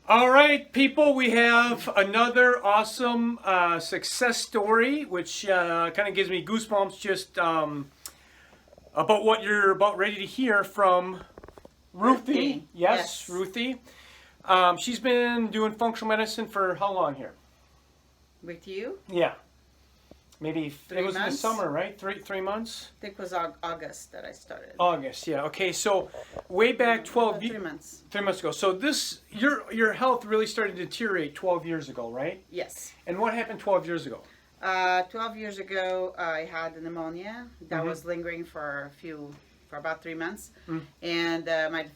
All right, people, we have another awesome success story, which kind of gives me goosebumps just about what you're about ready to hear from Ruthie. Ruthie. Yes, Yes. Ruthie. She's been doing functional medicine for how long here? With you? Yeah. Maybe it 3 was in the months? summer, right? Three months? I think it was August that I started. August, yeah. Okay, so way back 12 3 months. 3 months ago. So this your health really started to deteriorate 12 years ago, right? Yes. And what happened 12 years ago? 12 years ago, I had pneumonia that was lingering for about 3 months. And my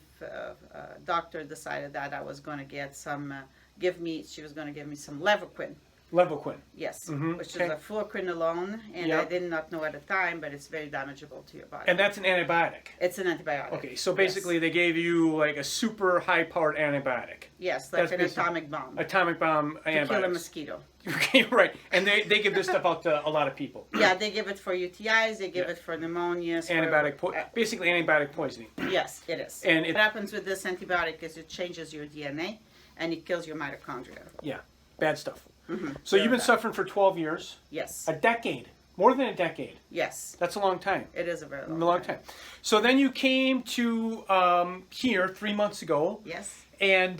doctor decided that I was going to get she was going to give me some Levaquin. Levaquin. Yes, which okay. is a fluoroquinolone, and Yeah. I did not know at the time, but it's very damageable to your body. And that's an antibiotic. It's an antibiotic. Okay, so basically they gave you like a super high-powered antibiotic. Yes, like That's an basically- atomic bomb Atomic bomb to kill a antibiotics. mosquito. Okay, right. And they give this stuff out to a lot of people. Yeah, they give it for UTIs, they give Yeah. it for pneumonias. Basically antibiotic poisoning. Yes, it is. And what happens with this antibiotic is it changes your DNA and it kills your mitochondria. Yeah, bad stuff. So Very you've been bad. suffering for 12 years. Yes. A decade. More than a decade. Yes. That's a long time. It is a very long time. So then you came to here 3 months ago. Yes. And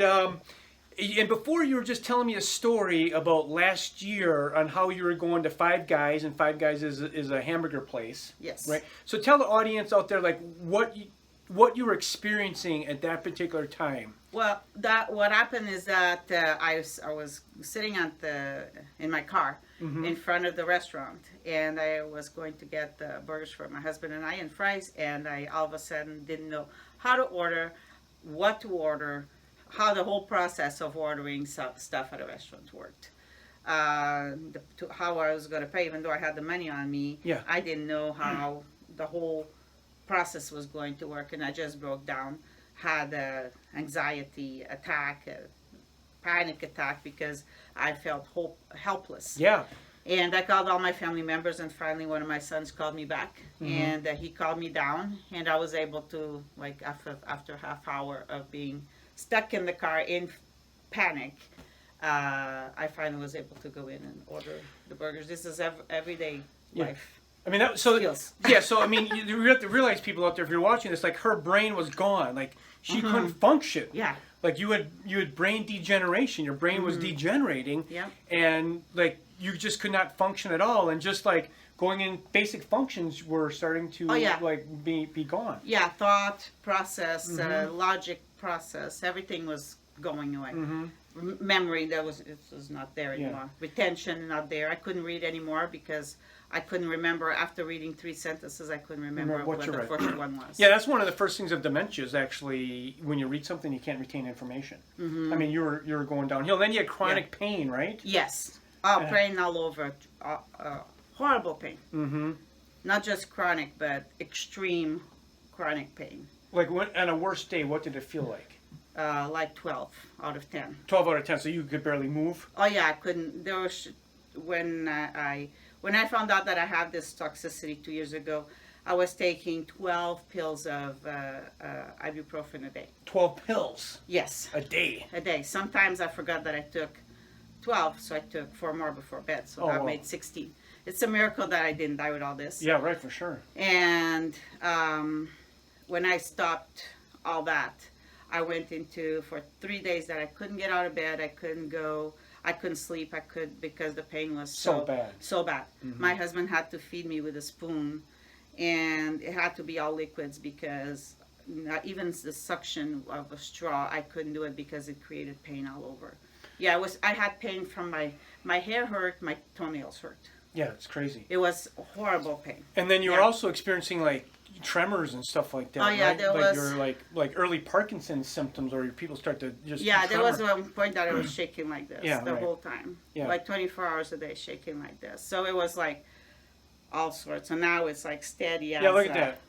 before you were just telling me a story about last year on how you were going to Five Guys, and Five Guys is a hamburger place. Yes. Right. So tell the audience out there like what you were experiencing at that particular time. Well, what happened is that I was sitting in my car in front of the restaurant, and I was going to get burgers for my husband and I and fries, and I all of a sudden didn't know how to order, what to order, how the whole process of ordering stuff at a restaurant worked. How I was going to pay, even though I had the money on me. Yeah. I didn't know how the whole process was going to work, and I just broke down, had an anxiety attack, a panic attack, because I felt helpless. Yeah. And I called all my family members, and finally one of my sons called me back, and he calmed me down, and I was able to, like, after a half hour of being stuck in the car in panic, I finally was able to go in and order the burgers. This is everyday life. I mean, so Skills. yeah. So I mean, you have to realize, people out there, if you're watching this, like her brain was gone. Like she couldn't function. Yeah. Like you had brain degeneration. Your brain was degenerating. Yeah. And like you just could not function at all. And just like going in, basic functions were starting to like be gone. Yeah. Thought process, logic process, everything was going away. Memory it was not there anymore. Retention not there. I couldn't read anymore because I couldn't remember. After reading 3 sentences, I couldn't remember what the first one was. Yeah, that's one of the first things of dementia is actually when you read something, you can't retain information. I mean, you were going downhill. Then you had chronic pain, right? Yes. Pain all over. Horrible pain. Not just chronic, but extreme chronic pain. Like on a worst day, what did it feel like? Like 12 out of 10. 12 out of 10, so you could barely move? Oh yeah, I couldn't. There was when I found out that I had this toxicity 2 years ago, I was taking 12 pills of ibuprofen a day. 12 pills? Yes. A day? A day. Sometimes I forgot that I took 12, so I took 4 more before bed, so that made 16. It's a miracle that I didn't die with all this. Yeah, right, for sure. And when I stopped all that, I went into, for 3 days that I couldn't get out of bed, I couldn't go, I couldn't sleep, because the pain was so bad. So bad. My husband had to feed me with a spoon, and it had to be all liquids because even the suction of a straw, I couldn't do it because it created pain all over. Yeah, I had pain from my hair hurt, my toenails hurt. Yeah, it's crazy. It was horrible pain. And then you were also experiencing like tremors and stuff like that. Oh yeah, right? there like was your like early Parkinson symptoms, or your people start to just there was one point that I was shaking like this the right. whole time, Yeah. like 24 hours a day shaking like this. So it was like all sorts. So now it's like steady. Yeah, look at that.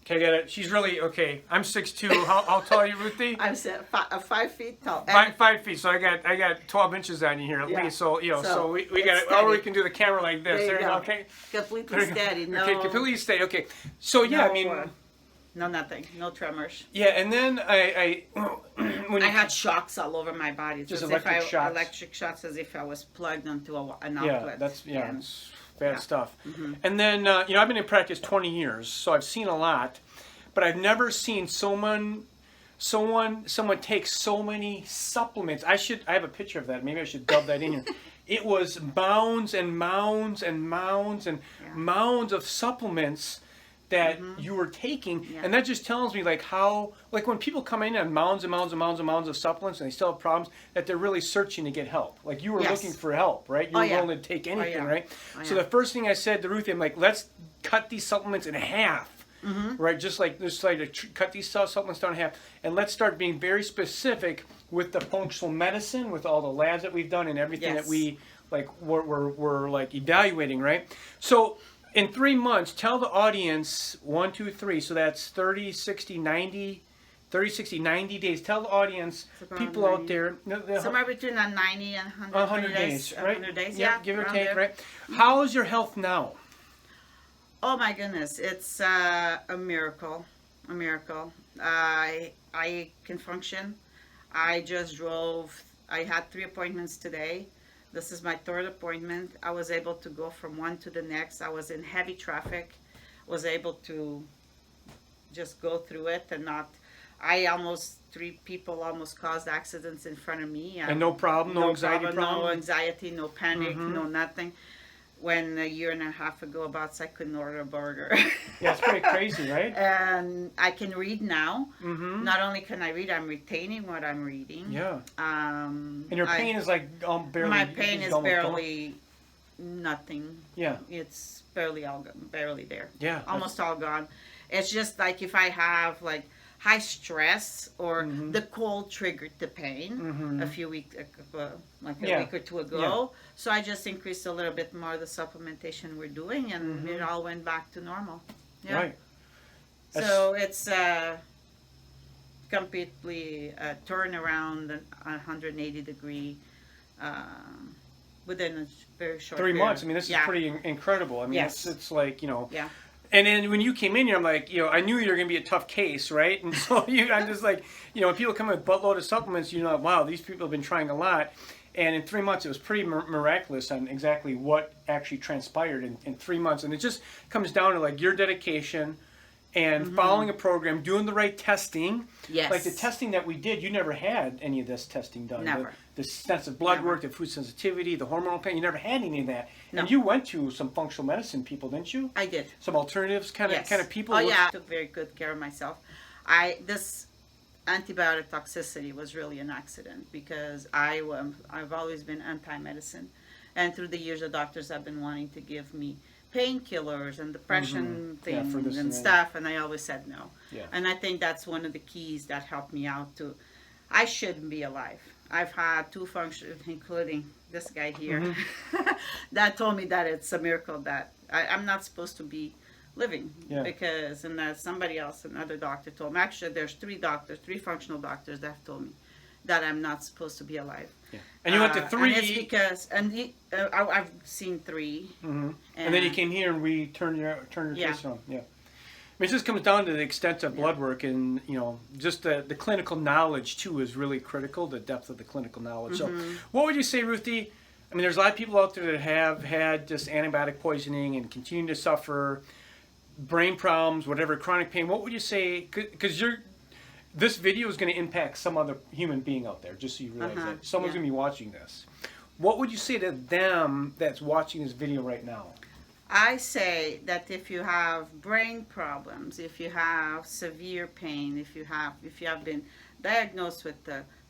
Okay, I get it. She's really okay. I'm 6'2". How tall are you, Ruthie? I'm 5 feet tall. 5 feet. So I got 12 inches on you here at least. So so we got it. Or we can do the camera like this. There you go. Okay. Completely steady. No. Okay, completely steady. Okay. So yeah, no, I mean. no nothing. No tremors. Yeah, and then I when I you, had shocks all over my body. It's Just as electric if I, shocks? Electric shocks, as if I was plugged into an yeah, outlet. that's yeah, And it's bad yeah. stuff. And then I've been in practice 20 years, so I've seen a lot, but I've never seen someone take so many supplements. I have a picture of that. Maybe I should dub that in here. It was mounds and mounds and mounds and mounds of supplements that you were taking, and that just tells me like how, like when people come in on mounds and mounds and mounds and mounds of supplements and they still have problems, that they're really searching to get help. Like you were looking for help, right? You were willing to take anything, right? So the first thing I said to Ruthie, I'm like, let's cut these supplements in half. Right, just like cut these supplements down in half, and let's start being very specific with the functional medicine, with all the labs that we've done and everything that we like we're like evaluating, right? So in 3 months, tell the audience 1, 2, 3. So that's 30, 60, 90. 30, 60, 90 days. Tell the audience, people 90. out there. Somewhere between 90 and 100 days, right? 100 days, give or take, there. right? How is your health now? Oh my goodness, it's a miracle, a miracle. I can function. I just drove, I had 3 appointments today. This is my 3rd appointment. I was able to go from one to the next. I was in heavy traffic, was able to just go through it and not, 3 people almost caused accidents in front of me. And no problem, no anxiety problem? No anxiety, no panic, no nothing. When a year and a half ago, I couldn't order a burger. Yeah, it's pretty crazy, right? And I can read now. Not only can I read, I'm retaining what I'm reading. Yeah. And your pain is like barely. My pain is barely nothing. Yeah. It's barely there. Yeah. Almost all gone. It's just like if I have like high stress or the cold triggered the pain a week or 2 ago. Yeah. So I just increased a little bit more the supplementation we're doing, and it all went back to normal. Yeah. Right. So it's completely turnaround, 180 degree within a very short 3 period. months. I mean, this is pretty incredible. I mean, it's like, Yeah. And then when you came in here, I'm like, I knew you were going to be a tough case, right? And so I'm just like, when people come in with buttload of supplements, wow, these people have been trying a lot. And in 3 months, it was pretty miraculous on exactly what actually transpired in 3 months. And it just comes down to like your dedication and following a program, doing the right testing. Yes. Like the testing that we did, you never had any of this testing done. Never. The extensive blood work, the food sensitivity, the hormonal pain, you never had any of that. No. And you went to some functional medicine people, didn't you? I did. Some alternatives kind of people? Oh, yeah. I took very good care of myself. This antibiotic toxicity was really an accident because I've always been anti-medicine. And through the years, the doctors have been wanting to give me painkillers and depression things and stuff, and I always said no. Yeah. And I think that's one of the keys that helped me out too. I shouldn't be alive. I've had 2 functions, including this guy here, that told me that it's a miracle that I'm not supposed to be living because, and somebody else, another doctor told me, actually there's 3 functional doctors that have told me that I'm not supposed to be alive. Yeah. And you went to 3. And it's because, I've seen 3. And then you came here and we turned your case on. Yeah. I mean, it just comes down to the extent of blood work, and just the clinical knowledge too is really critical. The depth of the clinical knowledge. So, what would you say, Ruthie? I mean, there's a lot of people out there that have had just antibiotic poisoning and continue to suffer brain problems, whatever, chronic pain. What would you say? Because this video is going to impact some other human being out there. Just so you realize that someone's going to be watching this. What would you say to them that's watching this video right now? I say that if you have brain problems, if you have severe pain, if you have been diagnosed with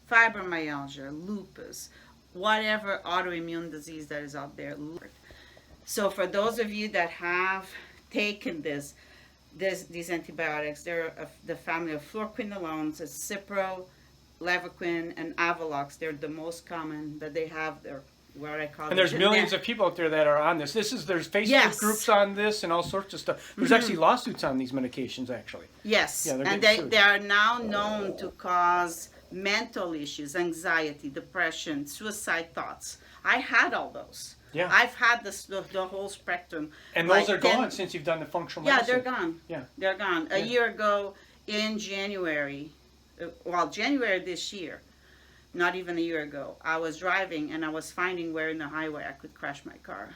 fibromyalgia, lupus, whatever autoimmune disease that is out there. So for those of you that have taken these antibiotics, they're the family of fluoroquinolones, Cipro, Levaquin, and Avelox. They're the most common that they have. They're what I call. And there's millions of people out there that are on this. There's Facebook groups on this and all sorts of stuff. There's actually lawsuits on these medications, actually. Yes, yeah, and they are now known to cause mental issues, anxiety, depression, suicide thoughts. I had all those. Yeah. I've had the whole spectrum. And those are gone since you've done the functional medicine. Yeah, they're gone. Yeah. They're gone. A year ago in January, well, January this year, not even a year ago, I was driving and I was finding where in the highway I could crash my car.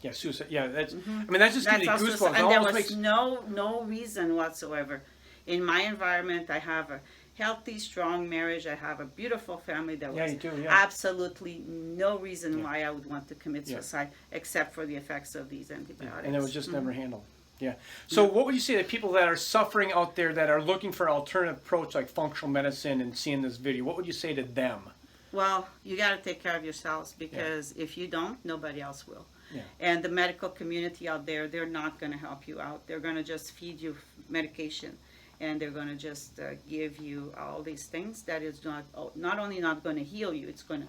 Yeah, suicide. Yeah, that's. I mean, that's just That's giving me also, goosebumps. It and there almost was makes. no reason whatsoever. In my environment, I have a healthy, strong marriage. I have a beautiful family. There Yeah, was you do. Yeah. absolutely no reason Yeah. why I would want to commit Yeah. suicide, except for the effects of these antibiotics. And it was just never handled. Yeah. So what would you say to people that are suffering out there that are looking for an alternative approach like functional medicine and seeing this video? What would you say to them? Well, you got to take care of yourselves, because if you don't, nobody else will. Yeah. And the medical community out there, they're not going to help you out. They're going to just feed you medication, and they're going to just give you all these things that is not only not going to heal you, it's going to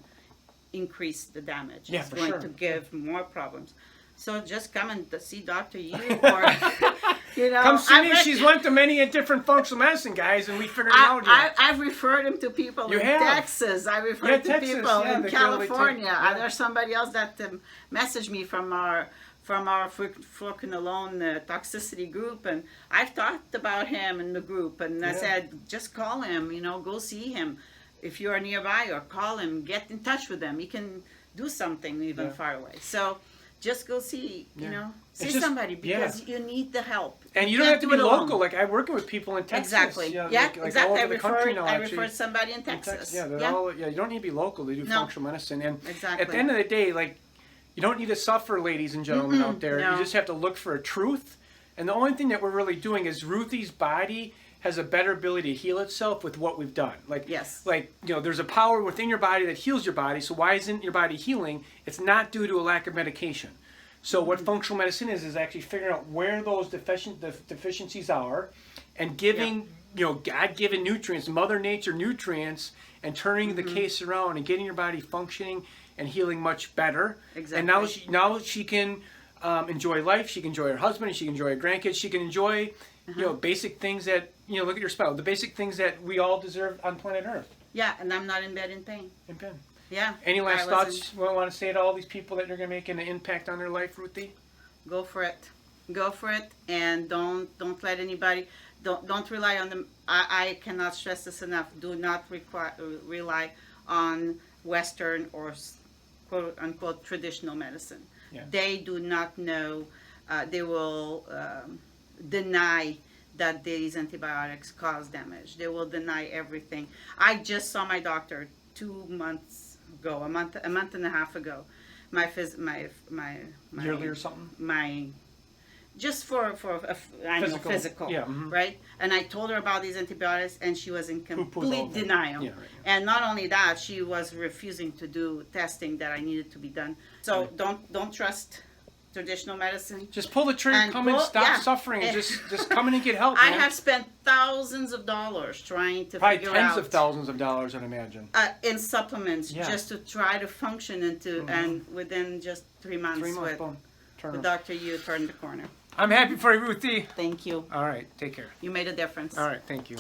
increase the damage. Yeah, it's for going sure. to give more problems. So just come and see Dr. Yu, or Come see I've me. read- She's went to many different functional medicine guys, and we figured it out. Here. I've referred him to people You in have. Texas. I referred to Texas, people yeah, in the girl they took- California. yeah. There's somebody else that messaged me from our Fluoroquinolone Toxicity group, and I've talked about him in the group, and I Yeah. said, just call him, go see him if you are nearby, or call him, get in touch with him. He can do something even Yeah. far away. So just go see, see It's just- somebody, because you need the help. And you don't can't have to do be it alone. local. Like I'm working with people in Texas. Exactly. Yeah, Yeah, like all exactly. over the country now. I actually. referred somebody in In Texas. Yeah, they're all. Yeah, you don't need to be local. They do No. functional medicine, and Exactly. at the end of the day, like you don't need to suffer, ladies and gentlemen out there. no. You just have to look for a truth. And the only thing that we're really doing is Ruthie's body has a better ability to heal itself with what we've done. Like, Yes. like there's a power within your body that heals your body. So why isn't your body healing? It's not due to a lack of medication. So what functional medicine is actually figuring out where those deficiencies are, and giving God-given nutrients, Mother Nature nutrients, and turning the case around and getting your body functioning and healing much better. Exactly. And now she can enjoy life. She can enjoy her husband. She can enjoy her grandkids. She can enjoy basic things that look at your spouse. The basic things that we all deserve on planet Earth. Yeah, and I'm not in bed in pain. And Ben, Yeah. any last I thoughts wasn't- you want to say to all these people that you're going to make an impact on their life, Ruthie? Go for it. Go for it, and don't let anybody. Don't rely on them. I cannot stress this enough. Do not rely on Western or quote unquote traditional medicine. Yeah. They do not know. They will deny that these antibiotics cause damage. They will deny everything. I just saw my doctor 2 months ago, a month and a half ago. My Yearly or something? my just for physical, yeah, mhm. right? And I told her about these antibiotics, and she was in Poo-pooed all complete of them. denial. Yeah, right, And not only that, she was refusing to do testing that I needed to be done. So don't trust traditional medicine. Just pull the trigger, And come in, stop yeah. suffering, and just come in and get help. I man. have spent thousands of dollars trying to Probably figure tens out of thousands of dollars, I'd imagine. in supplements Yeah. just to try to function and within just 3 months, 3 months, with boom, turn the around. Dr. Yu turned the corner. I'm happy for you, Ruthie. Thank you. All right, take care. You made a difference. All right, thank you.